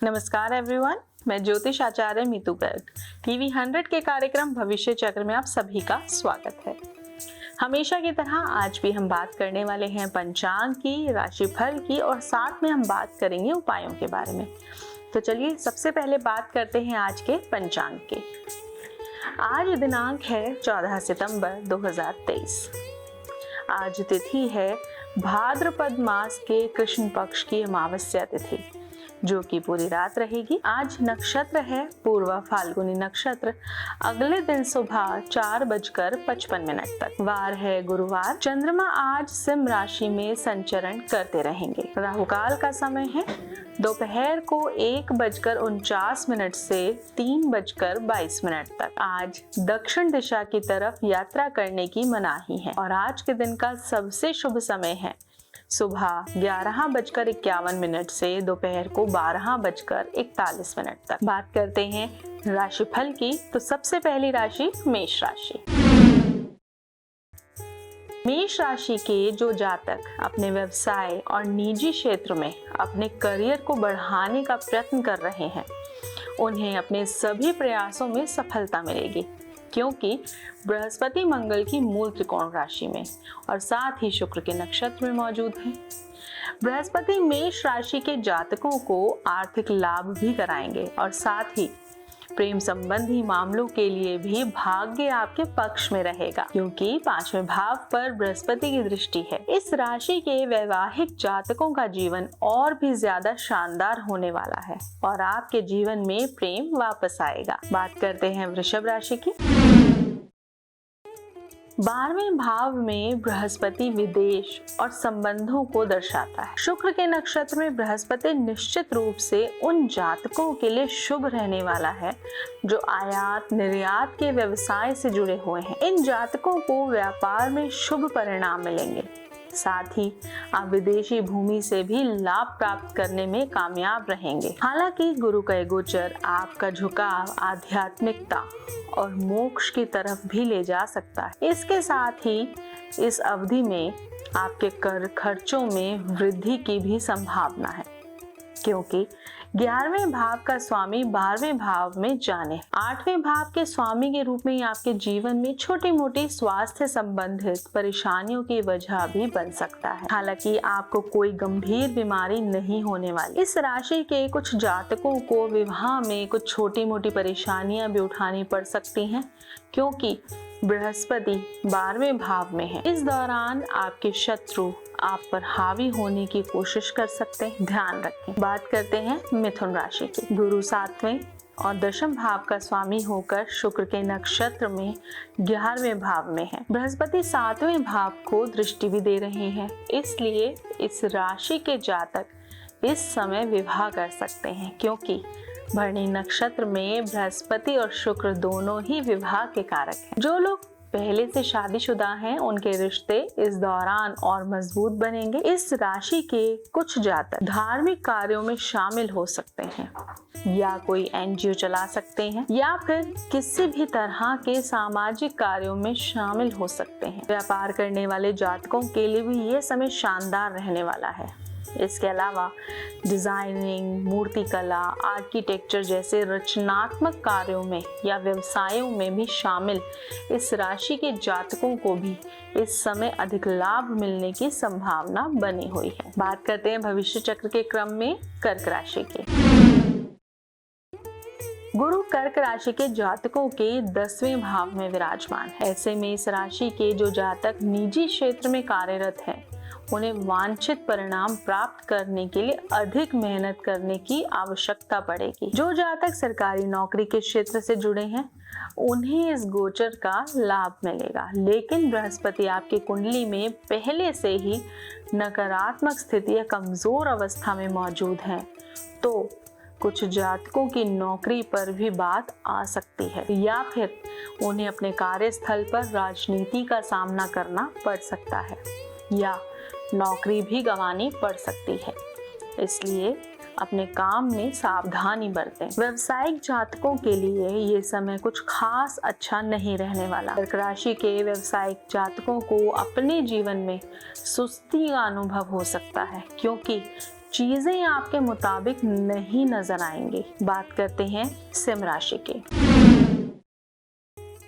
नमस्कार एवरीवन, मैं ज्योतिष आचार्य मीतू गर्ग टीवी 100 के कार्यक्रम भविष्य चक्र में आप सभी का स्वागत है। हमेशा की तरह आज भी हम बात करने वाले हैं पंचांग की, राशिफल की और साथ में हम बात करेंगे उपायों के बारे में। तो चलिए सबसे पहले बात करते हैं आज के पंचांग के। आज दिनांक है 14 सितंबर 2023। आज तिथि है भाद्रपद मास के कृष्ण पक्ष की अमावस्या तिथि, जो कि पूरी रात रहेगी। आज नक्षत्र है पूर्वा फाल्गुनी नक्षत्र। अगले दिन सुबह 4:55 तक। वार है गुरुवार। चंद्रमा आज सिंह राशि में संचरण करते रहेंगे। राहुकाल का समय है दोपहर को 1:49 से 3:22 तक। आज दक्षिण दिशा की तरफ यात्रा करने की मनाही है और आज के दिन का सबसे शुभ समय है सुबह 11:51 से दोपहर को 12:41 तक। बात करते हैं राशिफल की, तो सबसे पहली राशि मेष राशि। मेष राशि के जो जातक अपने व्यवसाय और निजी क्षेत्र में अपने करियर को बढ़ाने का प्रयत्न कर रहे हैं, उन्हें अपने सभी प्रयासों में सफलता मिलेगी, क्योंकि बृहस्पति मंगल की मूल त्रिकोण राशि में और साथ ही शुक्र के नक्षत्र में मौजूद है। बृहस्पति मेष राशि के जातकों को आर्थिक लाभ भी कराएंगे और साथ ही प्रेम संबंधी मामलों के लिए भी भाग्य आपके पक्ष में रहेगा, क्योंकि 5वें भाव पर बृहस्पति की दृष्टि है। इस राशि के वैवाहिक जातकों का जीवन और भी ज्यादा शानदार होने वाला है और आपके जीवन में प्रेम वापस आएगा। बात करते हैं वृषभ राशि की। 12वें भाव में बृहस्पति विदेश और संबंधों को दर्शाता है। शुक्र के नक्षत्र में बृहस्पति निश्चित रूप से उन जातकों के लिए शुभ रहने वाला है जो आयात निर्यात के व्यवसाय से जुड़े हुए हैं। इन जातकों को व्यापार में शुभ परिणाम मिलेंगे। साथ ही आप विदेशी भूमि से भी लाभ प्राप्त करने में कामयाब रहेंगे। हालांकि गुरु का गोचर आपका झुकाव आध्यात्मिकता और मोक्ष की तरफ भी ले जा सकता है। इसके साथ ही इस अवधि में आपके कर खर्चों में वृद्धि की भी संभावना है, क्योंकि 11वें भाव का स्वामी 12वें भाव में जाने 8वें भाव के स्वामी के रूप में आपके जीवन में छोटी मोटी स्वास्थ्य संबंधित परेशानियों की वजह भी बन सकता है। हालांकि आपको कोई गंभीर बीमारी नहीं होने वाली। इस राशि के कुछ जातकों को विवाह में कुछ छोटी मोटी परेशानियां भी उठानी पड़ सकती हैं, क्योंकि बृहस्पति 12वें भाव में है। इस दौरान आपके शत्रु आप पर हावी होने की कोशिश कर सकते हैं, ध्यान रखें। बात करते हैं मिथुन राशि की। गुरु 7वें और 10वें भाव का स्वामी होकर शुक्र के नक्षत्र में 11वें भाव में है। बृहस्पति 7वें भाव को दृष्टि भी दे रहे हैं, इसलिए इस राशि के जातक इस समय विवाह कर सकते हैं, क्योंकि भरणी नक्षत्र में बृहस्पति और शुक्र दोनों ही विवाह के कारक हैं। जो लोग पहले से शादीशुदा हैं, उनके रिश्ते इस दौरान और मजबूत बनेंगे। इस राशि के कुछ जातक धार्मिक कार्यों में शामिल हो सकते हैं, या कोई एनजीओ चला सकते हैं, या फिर किसी भी तरह के सामाजिक कार्यों में शामिल हो सकते हैं। व्यापार करने वाले जातकों के लिए भी ये समय शानदार रहने वाला है। इसके अलावा डिजाइनिंग, मूर्तिकला, आर्किटेक्चर जैसे रचनात्मक कार्यों में या व्यवसायों में भी शामिल इस राशि के जातकों को भी इस समय अधिक लाभ मिलने की संभावना बनी हुई है। बात करते हैं भविष्य चक्र के क्रम में कर्क राशि के। गुरु कर्क राशि के जातकों के 10वें भाव में विराजमान है। ऐसे में इस राशि के जो जातक निजी क्षेत्र में कार्यरत हैं, उन्हें वांछित परिणाम प्राप्त करने के लिए अधिक मेहनत करने की आवश्यकता पड़ेगी। जो जातक सरकारी नौकरी के क्षेत्र से जुड़े हैं, उन्हें इस गोचर का लाभ मिलेगा, लेकिन बृहस्पति आपकी कुंडली में पहले से ही नकारात्मक स्थिति या कमजोर अवस्था में मौजूद है, तो कुछ जातकों की नौकरी पर भी बात आ सकती है, या फिर उन्हें अपने कार्यस्थल पर राजनीति का सामना करना पड़ सकता है, या नौकरी भी गंवानी पड़ सकती है। इसलिए अपने काम में सावधानी बरतें। व्यावसायिक जातकों के लिए ये समय कुछ खास अच्छा नहीं रहने वाला। कर्क राशि के व्यावसायिक जातकों को अपने जीवन में सुस्ती का अनुभव हो सकता है, क्योंकि चीजें आपके मुताबिक नहीं नजर आएंगी। बात करते हैं सिंह राशि की।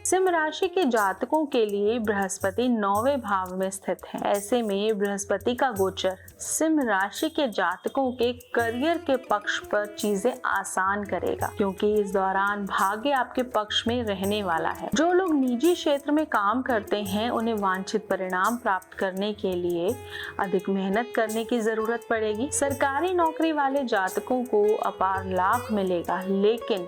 सिंह राशि के जातकों के लिए बृहस्पति 9वें भाव में स्थित है। ऐसे में बृहस्पति का गोचर सिंह राशि के जातकों के करियर के पक्ष पर चीजें आसान करेगा, क्योंकि इस दौरान भाग्य आपके पक्ष में रहने वाला है। जो लोग निजी क्षेत्र में काम करते हैं उन्हें वांछित परिणाम प्राप्त करने के लिए अधिक मेहनत करने की जरूरत पड़ेगी। सरकारी नौकरी वाले जातकों को अपार लाभ मिलेगा, लेकिन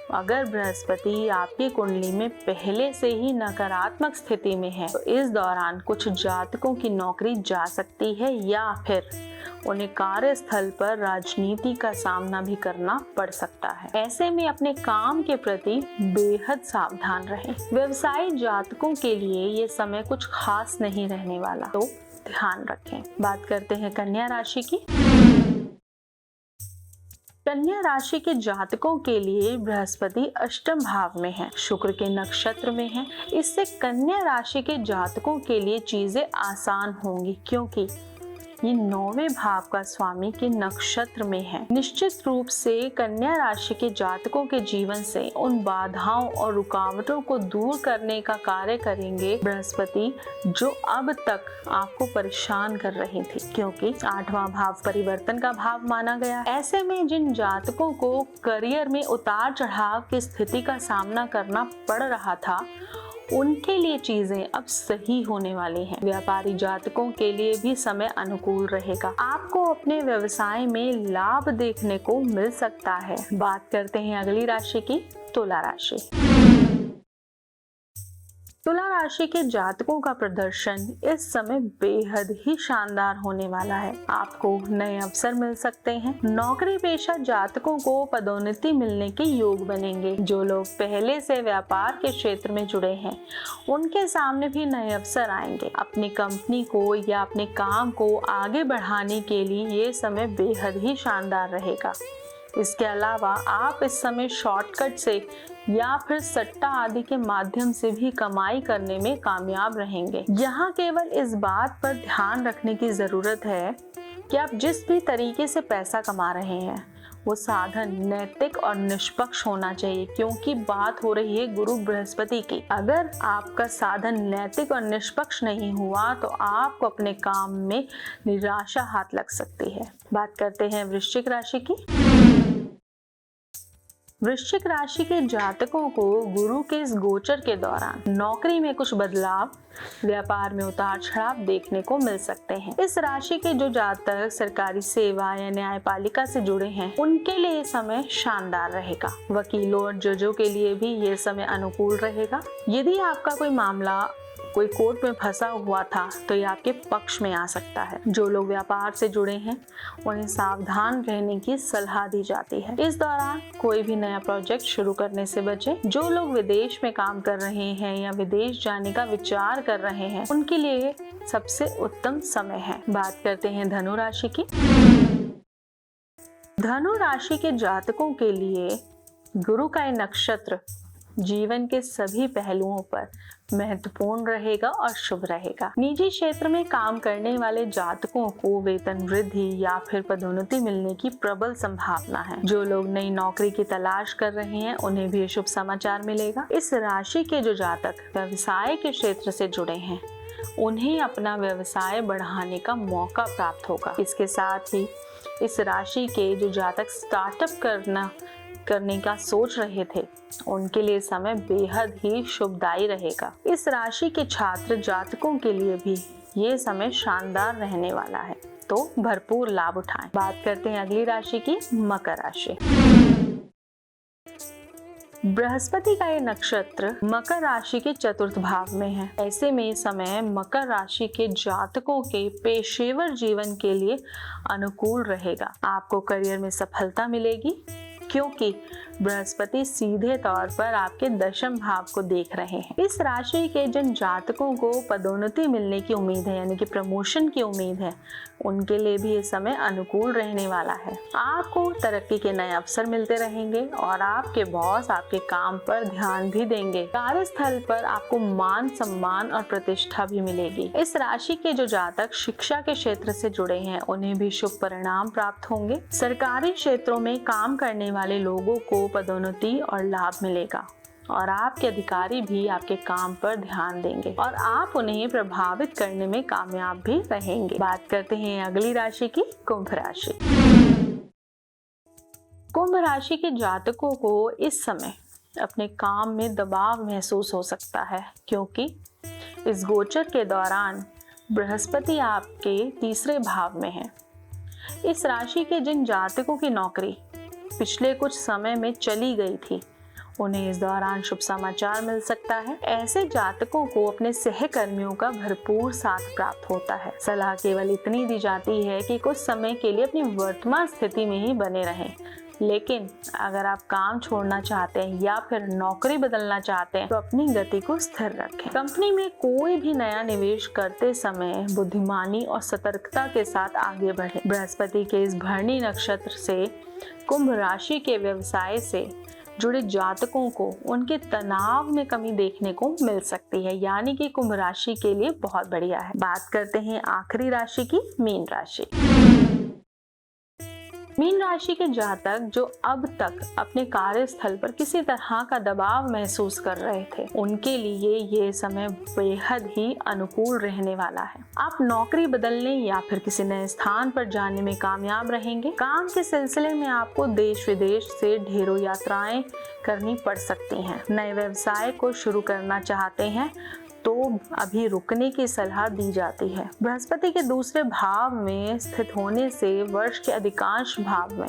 अगर बृहस्पति आपकी कुंडली में पहले से ही नकारात्मक स्थिति में है तो इस दौरान कुछ जातकों की नौकरी जा सकती है या फिर उन्हें कार्यस्थल पर राजनीति का सामना भी करना पड़ सकता है। ऐसे में अपने काम के प्रति बेहद सावधान रहें। व्यवसायी जातकों के लिए ये समय कुछ खास नहीं रहने वाला, तो ध्यान रखें। बात करते हैं कन्या राशि की। कन्या राशि के जातकों के लिए बृहस्पति अष्टम भाव में है, शुक्र के नक्षत्र में है। इससे कन्या राशि के जातकों के लिए चीजें आसान होंगी, क्योंकि ये 9वें भाव का स्वामी के नक्षत्र में है। निश्चित रूप से कन्या राशि के जातकों के जीवन से उन बाधाओं और रुकावटों को दूर करने का कार्य करेंगे बृहस्पति, जो अब तक आपको परेशान कर रही थी, क्योंकि 8वां भाव परिवर्तन का भाव माना गया। ऐसे में जिन जातकों को करियर में उतार चढ़ाव की स्थिति का सामना करना पड़ रहा था, उनके लिए चीजें अब सही होने वाली हैं। व्यापारी जातकों के लिए भी समय अनुकूल रहेगा। आपको अपने व्यवसाय में लाभ देखने को मिल सकता है। बात करते हैं अगली राशि की, तुला राशि। तुला राशि के जातकों का प्रदर्शन इस समय बेहद ही शानदार होने वाला है। आपको नए अवसर मिल सकते हैं। नौकरी पेशा जातकों को पदोन्नति मिलने के योग बनेंगे। जो लोग पहले से व्यापार के क्षेत्र में जुड़े हैं उनके सामने भी नए अवसर आएंगे। अपनी कंपनी को या अपने काम को आगे बढ़ाने के लिए ये समय बेहद ही शानदार रहेगा। इसके अलावा आप इस समय शॉर्टकट से या फिर सट्टा आदि के माध्यम से भी कमाई करने में कामयाब रहेंगे। यहाँ केवल इस बात पर ध्यान रखने की जरूरत है कि आप जिस भी तरीके से पैसा कमा रहे हैं वो साधन नैतिक और निष्पक्ष होना चाहिए, क्योंकि बात हो रही है गुरु बृहस्पति की। अगर आपका साधन नैतिक और निष्पक्ष नहीं हुआ तो आपको अपने काम में निराशा हाथ लग सकती है। बात करते हैं वृश्चिक राशि की। वृश्चिक राशि के जातकों को गुरु के इस गोचर के दौरान नौकरी में कुछ बदलाव, व्यापार में उतार चढ़ाव देखने को मिल सकते हैं। इस राशि के जो जातक सरकारी सेवा या न्यायपालिका से जुड़े हैं उनके लिए ये समय शानदार रहेगा। वकीलों और जजों के लिए भी ये समय अनुकूल रहेगा। यदि आपका कोई मामला कोई कोर्ट में फंसा हुआ था तो ये आपके पक्ष में आ सकता है। जो लोग व्यापार से जुड़े हैं उन्हें सावधान रहने की सलाह दी जाती है। इस दौरान कोई भी नया प्रोजेक्ट शुरू करने से बचें। जो लोग विदेश में काम कर रहे हैं या विदेश जाने का विचार कर रहे हैं उनके लिए सबसे उत्तम समय है। बात करते हैं धनु राशि की। धनु राशि के जातकों के लिए गुरु का नक्षत्र जीवन के सभी पहलुओं पर महत्वपूर्ण रहेगा और शुभ रहेगा। निजी क्षेत्र में काम करने वाले जातकों को वेतन वृद्धि या फिर पदोन्नति मिलने की प्रबल संभावना है। जो लोग नई नौकरी की तलाश कर रहे हैं उन्हें भी शुभ समाचार मिलेगा। इस राशि के जो जातक व्यवसाय के क्षेत्र से जुड़े हैं उन्हें अपना व्यवसाय बढ़ाने का मौका प्राप्त होगा। इसके साथ ही इस राशि के जो जातक स्टार्टअप करने का सोच रहे थे उनके लिए समय बेहद ही शुभदायी रहेगा। इस राशि के छात्र जातकों के लिए भी ये समय शानदार रहने वाला है, तो भरपूर लाभ उठाएं। बात करते हैं अगली राशि की, मकर राशि। बृहस्पति का ये नक्षत्र मकर राशि के चतुर्थ भाव में है। ऐसे में समय मकर राशि के जातकों के पेशेवर जीवन के लिए अनुकूल रहेगा। आपको करियर में सफलता मिलेगी। क्योंकि बृहस्पति सीधे तौर पर आपके दशम भाव को देख रहे हैं। इस राशि के जिन जातकों को पदोन्नति मिलने की उम्मीद है, यानी कि प्रमोशन की उम्मीद है, उनके लिए भी ये समय अनुकूल रहने वाला है। आपको तरक्की के नए अवसर मिलते रहेंगे और आपके बॉस आपके काम पर ध्यान भी देंगे। कार्यस्थल पर आपको मान सम्मान और प्रतिष्ठा भी मिलेगी। इस राशि के जो जातक शिक्षा के क्षेत्र से जुड़े हैं, उन्हें भी शुभ परिणाम प्राप्त होंगे। सरकारी क्षेत्रों में काम करने वाले लोगों को पदोन्नति और लाभ मिलेगा और आपके अधिकारी भी आपके काम पर ध्यान देंगे और आप उन्हें प्रभावित करने में कामयाब भी रहेंगे। बात करते हैं अगली राशि की, कुंभ राशि। कुंभ राशि के जातकों को इस समय अपने काम में दबाव महसूस हो सकता है, क्योंकि इस गोचर के दौरान बृहस्पति आपके तीसरे भाव में है। इस राशि के जिन जातकों की नौकरी पिछले कुछ समय में चली गई थी, उन्हें इस दौरान शुभ समाचार मिल सकता है। ऐसे जातकों को अपने सहकर्मियों का भरपूर साथ प्राप्त होता है। सलाह केवल इतनी दी जाती है कि कुछ समय के लिए अपनी वर्तमान स्थिति में ही बने रहें, लेकिन अगर आप काम छोड़ना चाहते हैं या फिर नौकरी बदलना चाहते हैं तो अपनी गति को स्थिर रखें। कंपनी में कोई भी नया निवेश करते समय बुद्धिमानी और सतर्कता के साथ आगे बढ़ें। बृहस्पति के इस भरणी नक्षत्र से कुंभ राशि के व्यवसाय से जुड़े जातकों को उनके तनाव में कमी देखने को मिल सकती है, यानी कि कुंभ राशि के लिए बहुत बढ़िया है। बात करते हैं आखिरी राशि की, मीन राशि। मीन राशि के जातक जो अब तक अपने कार्यस्थल पर किसी तरह का दबाव महसूस कर रहे थे, उनके लिए ये समय बेहद ही अनुकूल रहने वाला है। आप नौकरी बदलने या फिर किसी नए स्थान पर जाने में कामयाब रहेंगे। काम के सिलसिले में आपको देश विदेश से ढेरों यात्राएं करनी पड़ सकती हैं। नए व्यवसाय को शुरू करना चाहते हैं तो अभी रुकने की सलाह दी जाती है। बृहस्पति के दूसरे भाव में स्थित होने से वर्ष के अधिकांश भाग में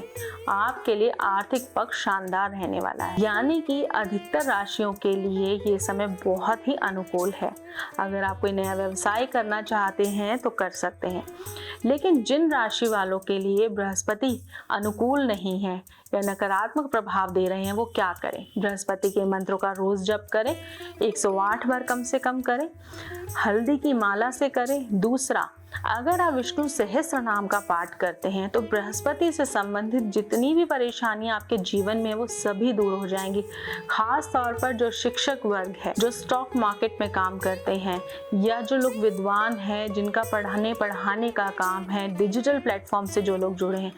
आपके लिए आर्थिक पक्ष शानदार रहने वाला है, यानी कि अधिकतर राशियों के लिए ये समय बहुत ही अनुकूल है। अगर आप कोई नया व्यवसाय करना चाहते हैं तो कर सकते हैं, लेकिन जिन राशि वालों के लिए बृहस्पति अनुकूल नहीं है या नकारात्मक प्रभाव दे रहे हैं, वो क्या करें? बृहस्पति के मंत्रों का रोज जप करें, 108 बार कम से कम करें, हल्दी की माला से करें। दूसरा, अगर आप विष्णु सहस्त्र नाम का पाठ करते हैं तो बृहस्पति से संबंधित जितनी भी परेशानियां आपके जीवन में, वो सभी दूर हो जाएंगी। खास तौर पर जो शिक्षक वर्ग है, जो स्टॉक मार्केट में काम करते हैं, या जो लोग विद्वान हैं जिनका पढ़ाने का काम है, डिजिटल प्लेटफॉर्म से जो लोग जुड़े हैं,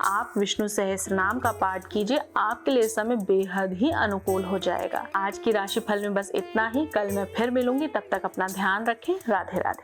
आप विष्णु सहस्त्र नाम का पाठ कीजिए। आपके लिए समय बेहद ही अनुकूल हो जाएगा। आज की राशिफल में बस इतना ही। कल मैं फिर मिलूंगी, तब तक अपना ध्यान रखें। राधे राधे।